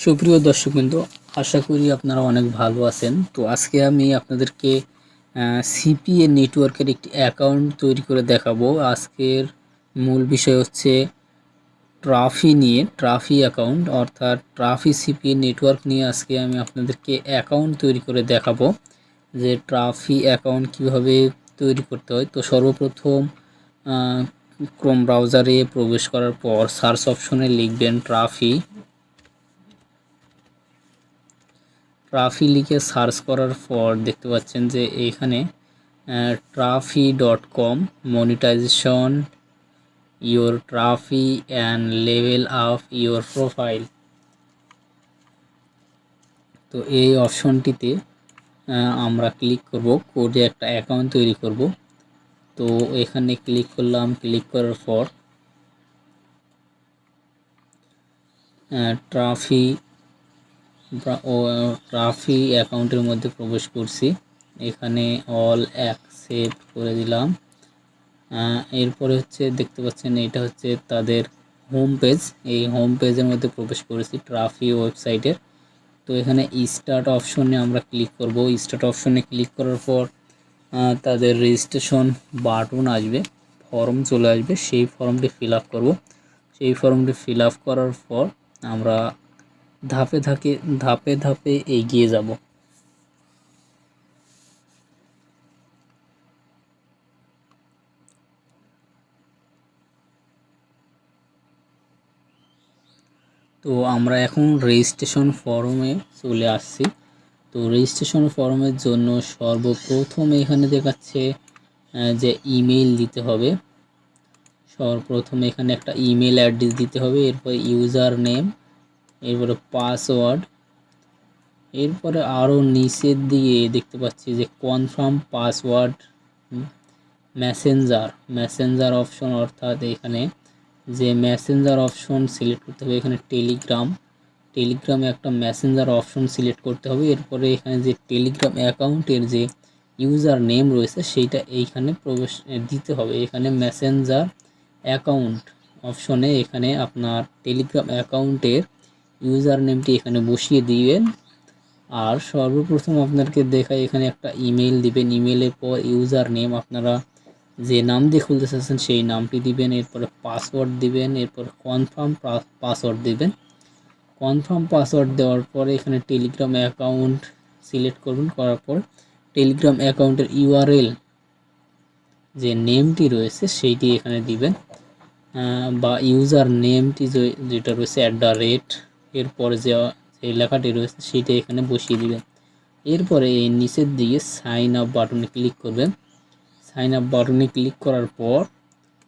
সুপ্রিয় দর্শকবৃন্দ, আশা করি আপনারা অনেক ভালো আছেন। তো আজকে আমি আপনাদেরকে সিপিএ নেটওয়ার্কের একটি অ্যাকাউন্ট তৈরি করে দেখাবো। আজকের মূল বিষয় হচ্ছে ট্রাফি নিয়ে, ট্রাফি অ্যাকাউন্ট অর্থাৎ ট্রাফি সিপিএ নেটওয়ার্ক নিয়ে আজকে আমি আপনাদেরকে অ্যাকাউন্ট তৈরি করে দেখাবো যে ট্রাফি অ্যাকাউন্ট কীভাবে তৈরি করতে হয়। তো সর্বপ্রথম ক্রোম ব্রাউজারে প্রবেশ করার পর সার্চ অপশনে লিখবেন ট্রাফি লিখে সার্চ করার পর দেখতে পাচ্ছেন যে এইখানে ট্রাফি.com monetization your traffic and level up your profile. তো এই অপশনটিতে আমরা ক্লিক করব, করে একটা অ্যাকাউন্ট তৈরি করব। তো এখানে ক্লিক করলাম, ক্লিক করার পর ট্রাফি অ্যাকাউন্টের মধ্যে প্রবেশ করছি। এখানে অল অ্যাকসেপ্ট করে দিলাম। এরপরে হচ্ছে দেখতে পাচ্ছেন এটা হচ্ছে তাদের হোম পেজ। এই হোম পেজের মধ্যে প্রবেশ করেছি ট্রাফি ওয়েবসাইটের। তো এখানে স্টার্ট অপশনে আমরা ক্লিক করব। স্টার্ট অপশনে ক্লিক করার পর তাদের রেজিস্ট্রেশন বাটন আসবে, ফর্ম চলে আসবে, সেই ফর্মটি ফিল আপ করব। সেই ফর্মটি ফিল আপ করার পর আমরা ধাপে ধাপে এগিয়ে যাব। তো আমরা এখন রেজিস্ট্রেশন ফর্মে চলে আসছি। তো রেজিস্ট্রেশন ফর্মের জন্য সর্বপ্রথম এখানে দেখাচ্ছে যে ইমেল দিতে হবে। সর্বপ্রথম এখানে একটা ইমেল অ্যাড্রেস দিতে হবে, এরপর ইউজার নেম, এরপরে পাসওয়ার্ড, এরপরে আরও নিচের দিকে দেখতে পাচ্ছি যে কনফার্ম পাসওয়ার্ড মেসেঞ্জার অপশন, অর্থাৎ এখানে যে মেসেঞ্জার অপশন সিলেক্ট করতে হবে। এখানে টেলিগ্রামে একটা মেসেঞ্জার অপশন সিলেক্ট করতে হবে। এরপরে এখানে যে টেলিগ্রাম অ্যাকাউন্টের যে ইউজার নেম রয়েছে সেইটা এইখানে প্রবেশ দিতে হবে। এখানে মেসেঞ্জার অ্যাকাউন্ট অপশনে এখানে আপনার টেলিগ্রাম অ্যাকাউন্টের ইউজার নেমটি এখানে বসিয়ে দিবেন। আর সর্বপ্রথম আপনাদেরকে দেখায় এখানে একটা ইমেল দিবেন। ইমেলের পর ইউজার নেম, আপনারা যে নাম দিয়ে খুলতে চাচ্ছেন সেই নামটি দিবেন। এরপরে পাসওয়ার্ড দিবেন, এরপরে কনফার্ম পাসওয়ার্ড দিবেন। কনফার্ম পাসওয়ার্ড দেওয়ার পরে এখানে টেলিগ্রাম অ্যাকাউন্ট সিলেক্ট করবেন। করার পর টেলিগ্রাম অ্যাকাউন্টের ইউআরএল যে নেমটি রয়েছে সেইটি এখানে দিবেন, বা ইউজার নেমটি যেটা রয়েছে @ এরপরে যে লেখাটি রয়েছে সেইটা এখানে বসিয়ে দিবেন। এরপরে এই নিচের দিকে সাইন আপ বাটনে ক্লিক করবেন। সাইন আপ বাটনে ক্লিক করার পর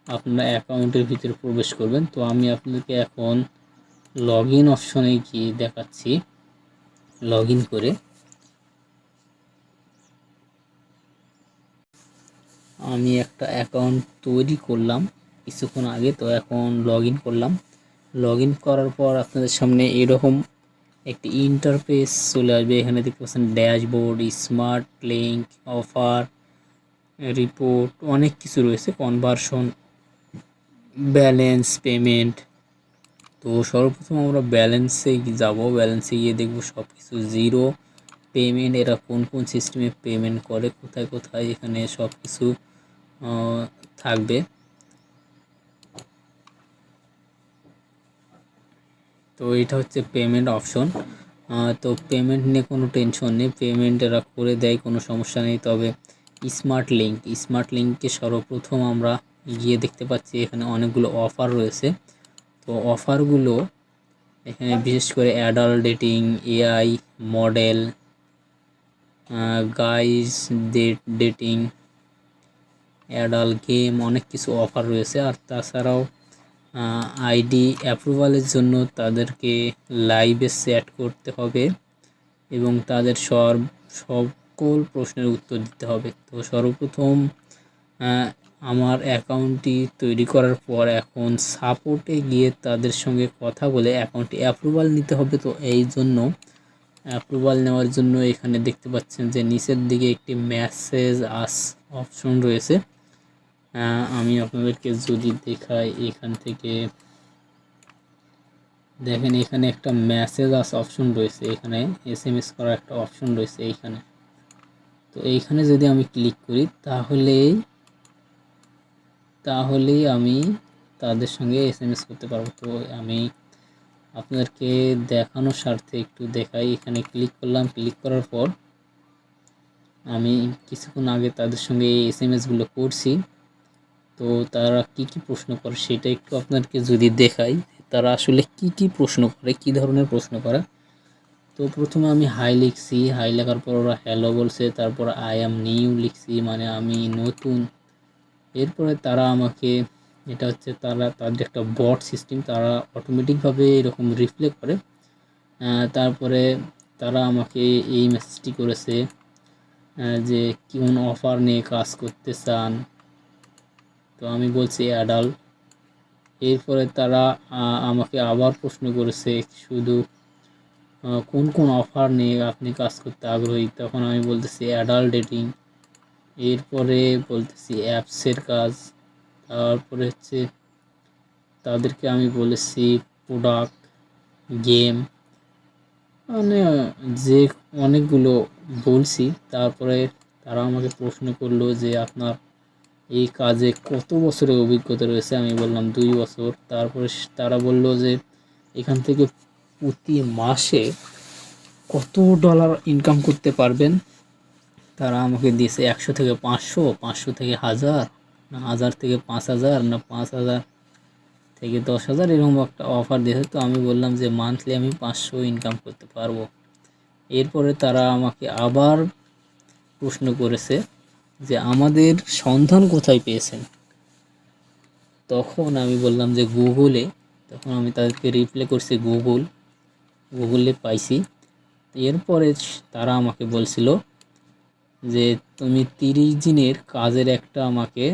আপনারা অ্যাকাউন্টের ভিতরে প্রবেশ করবেন। তো আমি আপনাদেরকে এখন লগ ইন অপশনে গিয়ে দেখাচ্ছি। লগ ইন করে আমি একটা অ্যাকাউন্ট তৈরি করলাম কিছুক্ষণ আগে। তো এখন লগ ইন করলাম। লগ ইন করার পর আপনাদের সামনে এরকম একটি ইন্টারফেস চলে আসবে। এখানে দেখতে পাচ্ছেন dashboard, smart link, offer, report, অনেক কিছু রয়েছে, কনভার্সন, ব্যালেন্স, পেমেন্ট। তো সর্বপ্রথম আমরা ব্যালেন্সে যাব। ব্যালেন্সে গিয়ে দেখব সব কিছু জিরো পেমেন্ট, এরা কোন কোন সিস্টেমে পেমেন্ট করে, কোথায় কোথায়, এখানে সব কিছু থাকবে। তো এটা হচ্ছে পেমেন্ট অপশন। তো পেমেন্ট নিয়ে কোনো টেনশন নেই, পেমেন্ট এরা করে দেয়, কোনো সমস্যা নেই। তবে স্মার্ট লিঙ্কে সর্বপ্রথম আমরা গিয়ে দেখতে পাচ্ছি এখানে অনেকগুলো অফার রয়েছে। তো অফারগুলো এখানে বিশেষ করে adult dating, AI model, guys dating, adult game, অনেক কিছু অফার রয়েছে। আর তাছাড়াও আইডি অ্যাপ্রুভালের জন্য তাদেরকে লাইভে চ্যাট করতে হবে এবং তাদের সকল প্রশ্নের উত্তর দিতে হবে। তো সর্বপ্রথম আমার অ্যাকাউন্টটি তৈরি করার পর এখন সাপোর্টে গিয়ে তাদের সঙ্গে কথা বলে অ্যাকাউন্টটি অ্যাপ্রুভাল নিতে হবে। তো এই জন্য অ্যাপ্রুভাল নেওয়ার জন্য এখানে দেখতে পাচ্ছেন যে নিচের দিকে একটি মেসেজ অপশন রয়েছে। আমি আপনাদেরকে যদি দেখাই, এখান থেকে দেখেন এখানে একটা মেসেজ অপশন রয়েছে, এখানে এসএমএস করার একটা অপশন রয়েছে এইখানে। তো এইখানে যদি আমি ক্লিক করি তাহলেই আমি তাদের সঙ্গে এসএমএস করতে পারবো। তো আমি আপনাদেরকে দেখানোর স্বার্থে একটু দেখাই। এখানে ক্লিক করলাম, ক্লিক করার পর আমি কিছুক্ষণ আগে তাদের সঙ্গে এই এসএমএসগুলো করছি। তো তারা কি কি প্রশ্ন করে সেটা একটু আপনাদেরকে যদি দেখাই, তারা আসলে কি কি প্রশ্ন করে, কি ধরনের প্রশ্ন করে। তো প্রথমে আমি হাই লিখছি, হাই লেখার পর ওরা হ্যালো বলছে, তারপর আই অ্যাম নিউ লিখছি, মানে আমি নতুন। এরপরে তারা আমাকে, এটা হচ্ছে তাদের একটা বট সিস্টেম, তারা অটোমেটিকভাবে এরকম রিপ্লাই করে। তারপরে তারা আমাকে এই মেসেজটি করেছে যে কোন অফার নিয়ে কাজ করতে চান। তো আমি বলছি অ্যাডাল্ট। এরপরে তারা আমাকে আবার প্রশ্ন করেছে শুধু কোন কোন অফার নিয়ে আপনি কাজ করতে আগ্রহী। তখন আমি বলতেছি অ্যাডাল্ট ডেটিং। এরপরে বলতেছি অ্যাপসের কাজ। তারপরে হচ্ছে তাদেরকে আমি বলেছি প্রোডাক্ট, গেম, মানে যে অনেকগুলো বলছি। তারপরে তারা আমাকে প্রশ্ন করলো যে আপনার এই কাজে কত বছরের অভিজ্ঞতা রয়েছে। আমি বললাম 2 বছর। তারপরে তারা বলল যে এখান থেকে প্রতি মাসে কত ডলার ইনকাম করতে পারবেন। তারা আমাকে দিয়েছে 100 থেকে 500, 500 থেকে 1000, না 1000 থেকে 5000, না 5000 থেকে 10,000, এরকম একটা অফার দিয়েছে। তো আমি বললাম যে মান্থলি আমি 500 ইনকাম করতে পারবো। এরপরে তারা আমাকে আবার প্রশ্ন করেছে যে আমাদের সন্ধান কোথায় পেয়েছেন। তখন আমি বললাম যে গুগলে। তখন আমি তাদেরকে রিপ্লাই করছি গুগলে পাইছি। এরপরে তারা আমাকে বলছিল যে তুমি 30 দিনের কাজের একটা আমাকে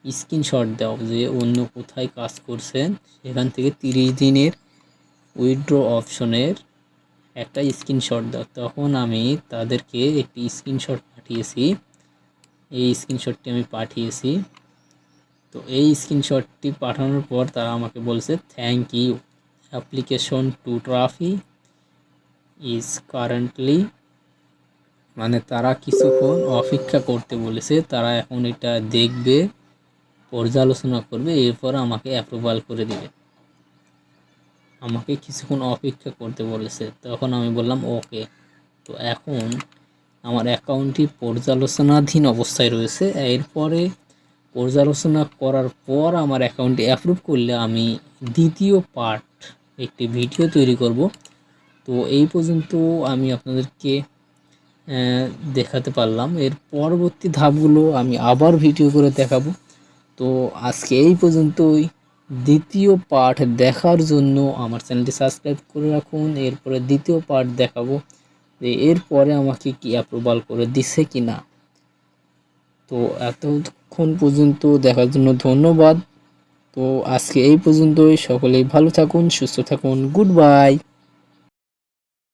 স্ক্রিনশট দাও, যে অন্য কোথায় কাজ করছেন সেখান থেকে 30 দিনের উইথড্র অপশনের একটা স্ক্রিনশট দাও। তখন আমি তাদেরকে একটি স্ক্রিনশট পাঠিয়েছি, এই স্ক্রিনশটটি আমি পাঠিয়েছি। তো এই স্ক্রিনশটটি পাঠানোর পর তারা আমাকে বলছে thank you, application to Traffi is currently, মানে তারা কিছুক্ষণ অপেক্ষা করতে বলেছে। তারা এখন এটা দেখবে, পর্যালোচনা করবে, এরপর আমাকে অ্যাপ্রুভাল করে দিবে। আমাকে কিছুক্ষণ অপেক্ষা করতে বলেছে। তখন আমি বললাম ওকে। তো এখন আমার অ্যাকাউন্টটি পর্যালোচনাধীন অবস্থায় রয়েছে। এরপরে পর্যালোচনা করার পর আমার অ্যাকাউন্টটি অ্যাপ্রুভ করলে আমি দ্বিতীয় পার্ট একটি ভিডিও তৈরি করব। তো এই পর্যন্ত আমি আপনাদেরকে দেখাতে পারলাম। এর পরবর্তী ধাপগুলো আমি আবার ভিডিও করে দেখাবো। তো আজকে এই পর্যন্তই। দ্বিতীয় পার্ট দেখার জন্য আমার চ্যানেলটি সাবস্ক্রাইব করে রাখুন। এরপরে দ্বিতীয় পার্ট দেখাবো যে এরপরে আমাকে কি অ্যাপ্রুভাল করে দিছে কি না। তো এতক্ষণ পর্যন্ত দেখার জন্য ধন্যবাদ। তো আজকে এই পর্যন্তই। সকলেই ভালো থাকুন, সুস্থ থাকুন। Good bye.